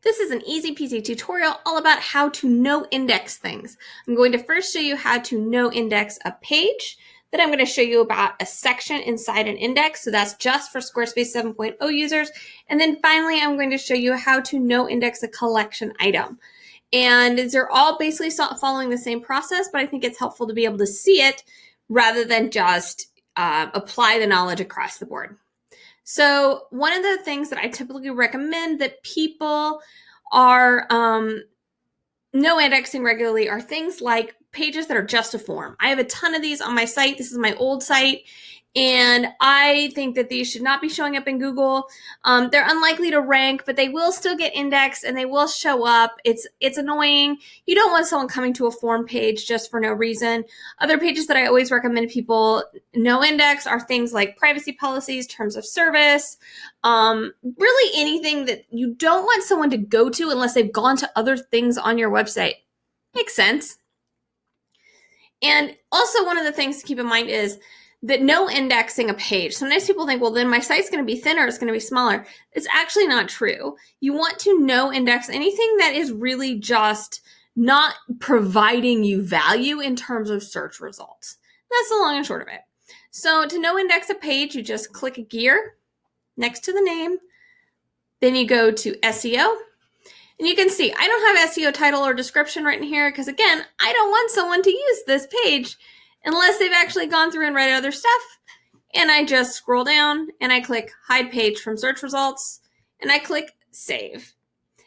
This is an easy peasy tutorial all about how to no index things. I'm going to first show you how to no index a page. Then I'm going to show you about a section inside an index. So that's just for Squarespace 7.0 users. And then finally, I'm going to show you how to no index a collection item. And they're all basically following the same process, but I think it's helpful to be able to see it rather than just apply the knowledge across the board. So one of the things that I typically recommend that people are no indexing regularly are things like pages that are just a form. I have a ton of these on my site. This is my old site, and I think that these should not be showing up in Google. They're unlikely to rank, but they will still get indexed and they will show up. It's annoying. You don't want someone coming to a form page just for no reason. Other pages that I always recommend people no index are things like privacy policies, terms of service, really anything that you don't want someone to go to unless they've gone to other things on your website. Makes sense. And also one of the things to keep in mind is that no indexing a page. Sometimes people think, well, then my site's going to be thinner, it's going to be smaller. It's actually not true. You want to no index anything that is really just not providing you value in terms of search results. That's the long and short of it. So to no index a page, you just click a gear next to the name. Then you go to SEO. And you can see I don't have SEO title or description written here because, again, I don't want someone to use this page unless they've actually gone through and read other stuff. And I just scroll down and I click hide page from search results and I click save.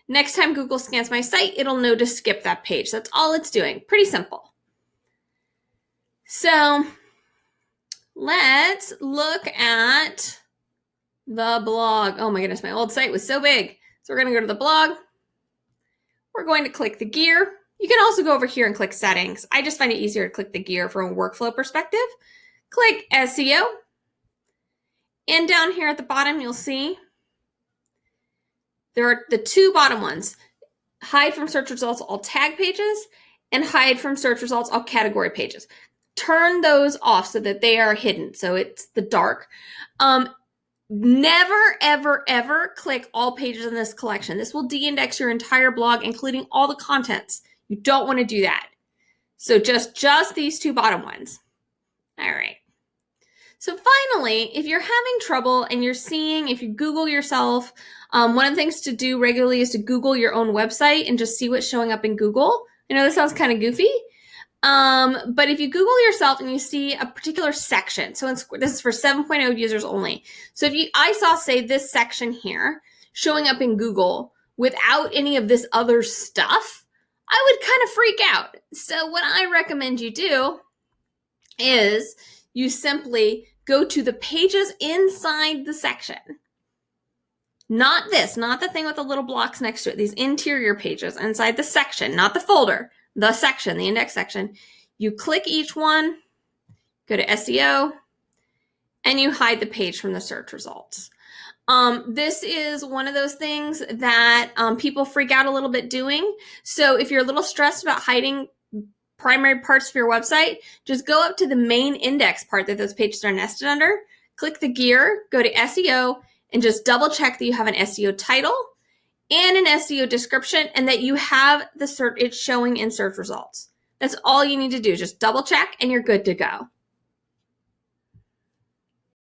Next time Google scans my site, it'll know to skip that page. That's all it's doing. Pretty simple. So let's look at the blog. Oh my goodness, my old site was so big. So we're going to go to the blog. We're going to click the gear. You can also go over here and click settings. I just find it easier to click the gear from a workflow perspective. Click SEO. And down here at the bottom, you'll see there are the two bottom ones. Hide from search results all tag pages and hide from search results all category pages. Turn those off so that they are hidden. So it's the dark. Never, ever, ever click all pages in this collection. This will de-index your entire blog, including all the contents. You don't want to do that. So just these two bottom ones. All right. So finally, if you're having trouble and you're seeing, if you Google yourself, one of the things to do regularly is to Google your own website and just see what's showing up in Google. I know this sounds kind of goofy. But if you Google yourself and you see a particular section, so this is for 7.0 users only. So if I saw, say, this section here showing up in Google without any of this other stuff, I would kind of freak out. So what I recommend you do is you simply go to the pages inside the section. Not this, not the thing with the little blocks next to it, these interior pages inside the section, not the folder. The section, the index section, you click each one, go to SEO, and you hide the page from the search results. This is one of those things that people freak out a little bit doing. So if you're a little stressed about hiding primary parts of your website, just go up to the main index part that those pages are nested under, click the gear, go to SEO, and just double check that you have an SEO title and an SEO description, and that you have the search, it's showing in search results. That's all you need to do. Just double check and you're good to go.